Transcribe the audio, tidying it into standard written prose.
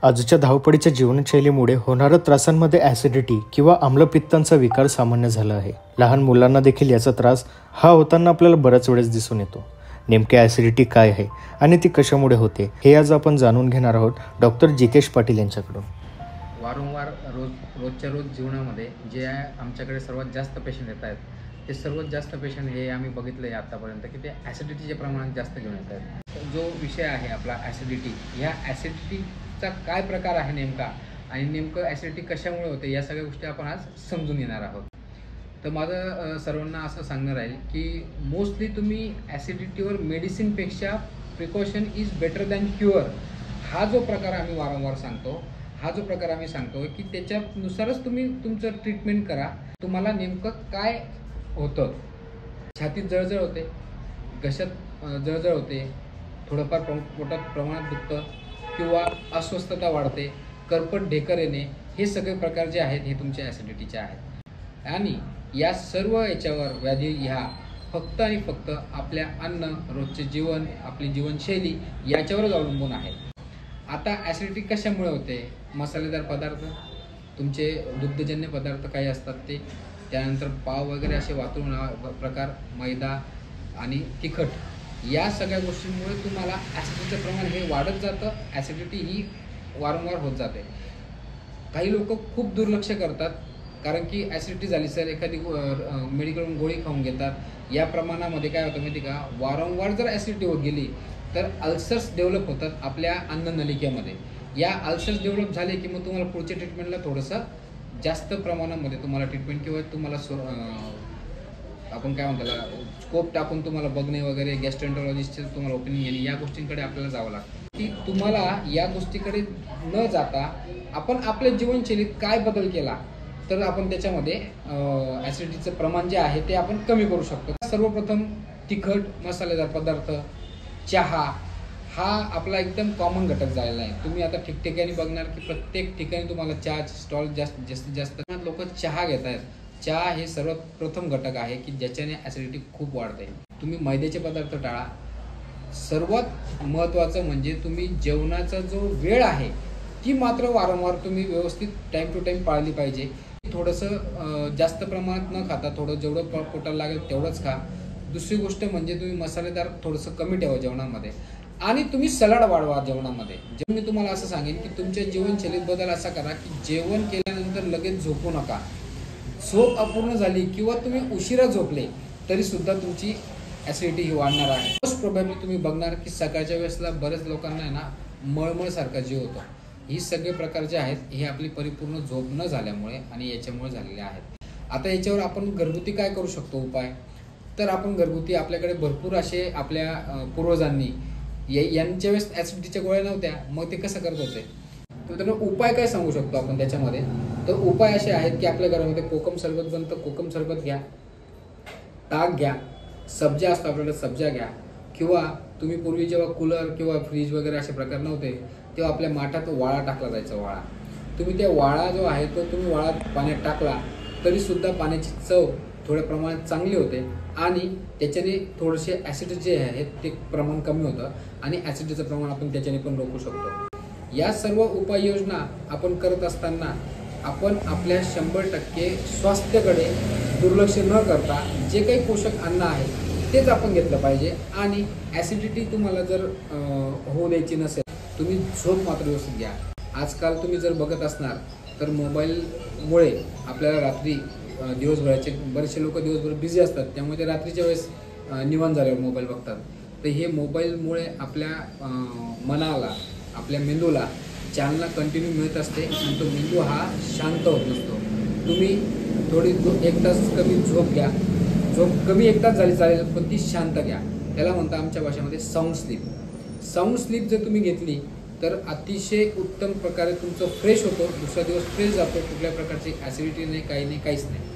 आजच्या धावपळीच्या जीवनशैलीमुळे होणाऱ्या त्रासांमध्ये ॲसिडिटी किंवा आम्लपित्तांचा विकार सामान्य झाला आहे. लहान मुलांना देखील याचा त्रास हा होताना आपल्याला बऱ्याच वेळेस दिसून येतो. नेमके ॲसिडिटी काय आहे आणि ती कशामुळे होते हे आज आपण जाणून घेणार आहोत डॉक्टर जितेश पाटील यांच्याकडून. वारंवार रोजच्या रोज जीवनामध्ये जे आमच्याकडे सर्वात जास्त पेशंट येत आहेत ते सर्वात जास्त पेशंट हे आम्ही बघितलं आहे आत्तापर्यंत की ते ॲसिडिटीच्या प्रमाणात जास्त घेऊन येत आहेत. जो विषय आहे आपला ॲसिडिटी, ह्या ॲसिडिटीचा काय प्रकार आहे नेमका आणि नेमकं ॲसिडिटी कशामुळे होते या सगळ्या गोष्टी आपण आज समजून घेणार आहोत. तर माझं सर्वांना असं सांगणं राहील की मोस्टली तुम्ही ॲसिडिटीवर मेडिसिनपेक्षा precaution is better than cure हा जो प्रकार आम्ही वारंवार सांगतो, की त्याच्यानुसारच तुम्ही तुमचं ट्रीटमेंट करा. तुम्हाला नेमकं काय होतं, छातीत जळजळ होते, घशात जळजळ होते, थोडंफार पोटात प्रमाणात दुखतं किंवा अस्वस्थता वाढते, करपट ढेकर येणे, हे सगळे प्रकार जे आहेत हे तुमच्या ॲसिडिटीचे आहेत. आणि या सर्व याच्यावर व्याधी ह्या फक्त आणि फक्त आपल्या अन्न, रोजचे जीवन, आपली जीवनशैली याच्यावरच अवलंबून आहे. आता ॲसिडिटी कशामुळे होते? मसालेदार पदार्थ, तुमचे दुग्धजन्य पदार्थ काही असतात ते, त्यानंतर पाव वगैरे असे वातरून प्रकार, मैदा आणि तिखट, या सगळ्या गोष्टींमुळे तुम्हाला ॲसिडिटीचं प्रमाण हे वाढत जातं. ॲसिडिटी ही वारंवार होत जाते. काही लोक खूप दुर्लक्ष करतात कारण की ॲसिडिटी झाली सर एखादी मेडिकलवरून गोळी खाऊन घेतात. या प्रमाणामध्ये काय होतं माहिती का, वारंवार जर ॲसिडिटी होत गेली तर अल्सर्स डेव्हलप होतात आपल्या अन्ननलिकेमध्ये. या अल्सर्स डेव्हलप झाले की मग तुम्हाला पुढच्या ट्रीटमेंटला थोडंसं जास्त प्रमाणामध्ये तुम्हाला ट्रीटमेंट किंवा तुम्हाला आपण काय म्हणतो त्याला स्कोप टाकून तुम्हाला बघणे वगैरे, गॅस्ट्रोएंटरोलॉजिस्टचे तुम्हाला ओपिनियन घेणे, या गोष्टींकडे आपल्याला जावं लागतं. की तुम्हाला या गोष्टीकडे न जाता आपण आपल्या जीवनशैलीत काय बदल केला तर आपण त्याच्यामध्ये ॲसिडिटीचं प्रमाण जे आहे ते आपण कमी करू शकतो. सर्वप्रथम तिखट, मसालेदार पदार्थ, चहा हा आपला एकदम कॉमन घटक झालेला आहे. तुम्ही आता ठिकठिकाणी बघणार की प्रत्येक ठिकाणी तुम्हाला चहाचे स्टॉल जास्तीत जास्त लोक चहा घेत आहेत. चहा हे सर्वात प्रथम घटक आहे की ज्याच्याने ॲसिडिटी खूप वाढते. तुम्ही मैद्याचे पदार्थ टाळा. सर्वात महत्त्वाचं म्हणजे तुम्ही जेवणाचा जो वेळ आहे ती मात्र वारंवार तुम्ही व्यवस्थित टाईम टू टाईम पाळली पाहिजे. थोडंसं जास्त प्रमाणात न खाता थोडं जेवढं पोटाला लागेल तेवढंच खा. दुसरी गोष्ट म्हणजे तुम्ही मसालेदार थोडंसं कमी ठेवा जेवणामध्ये आणि तुम्ही सलाड वाढवा जेवणामध्ये. मी तुम्हाला असं सांगेन की तुमच्या जीवनशैलीत बदल असा करा की जेवण केल्यानंतर लगेच झोपू नका. झोप अपूर्ण झाली किंवा तुम्ही उशिरा झोपले तरी सुद्धा तुमची ॲसिडिटी ही वाढणार आहे. मोस्ट प्रोबॅबली तुम्ही बघणार की सकाळच्या वेळेसला बऱ्याच लोकांना आहे ना मळमळसारखा जीव होतो. ही सगळे प्रकार जे आहेत हे आपली परिपूर्ण झोप न झाल्यामुळे आणि याच्यामुळे झालेले आहेत. आता याच्यावर आपण घरगुती काय करू शकतो उपाय? तर आपण घरगुती आपल्याकडे भरपूर असे आपल्या पूर्वजांनी यांच्या वेळेस ॲसिडिटीच्या गोळ्या नव्हत्या, मग ते कसं करत होते? तर त्यांना उपाय काय सांगू शकतो आपण त्याच्यामध्ये? तर उपाय असे आहेत की आपल्या घरामध्ये कोकम सरबत बनतं, कोकम सरबत घ्या, ताक घ्या, सब्जा असतो आपल्याकडे सब्जा घ्या, किंवा तुम्ही पूर्वी जेव्हा कूलर किंवा फ्रीज वगैरे असे प्रकार नव्हते तेव्हा आपल्या माठात वाळा टाकला जायचा. वाळा, तुम्ही त्या वाळा जो आहे तो तुम्ही वाळा पाण्यात टाकला तरी सुद्धा पाण्याची चव थोड्या प्रमाणात चांगली होते आणि त्याच्याने थोडेसे ॲसिड जे आहे ते प्रमाण कमी होतं आणि ॲसिडचं प्रमाण आपण त्याच्याने पण रोखू शकतो. या सर्व उपाययोजना आपण करत असताना आपण आपल्या 100% स्वास्थ्याकडे दुर्लक्ष न करता जे काही पोषक अन्न आहे तेच आपण घेतलं पाहिजे. आणि ॲसिडिटी तुम्हाला जर होऊ द्यायची नसेल तुम्ही झोप मात्र व्यवस्थित घ्या. आजकाल तुम्ही जर बघत असणार तर मोबाईलमुळे आपल्याला रात्री दिवसभराचे बरेचसे लोक दिवसभर बिझी असतात, त्यामुळे ते रात्रीच्या वेळेस निवांत झाल्यावर मोबाईल बघतात. तर हे मोबाईलमुळे आपल्या मनाला, आपल्या मेंदूला चालना कंटिन्यू मिळत असते आणि तो मेंदू हा शांत होत नसतो. तुम्ही थोडी 1 तास कमी झोप घ्या. झोप कमी 1 तास झाली चालेल पण ती शांत घ्या. त्याला म्हणतात आमच्या भाषेमध्ये साऊंड स्लीप. साऊंड स्लीप जर तुम्ही घेतली तर अतिशय उत्तम प्रकारे तुमचं फ्रेश होतो. दुसरा दिवस फ्रेश जातो. कुठल्या प्रकारची ॲसिडिटी नाही, काही नाही, काहीच नाही.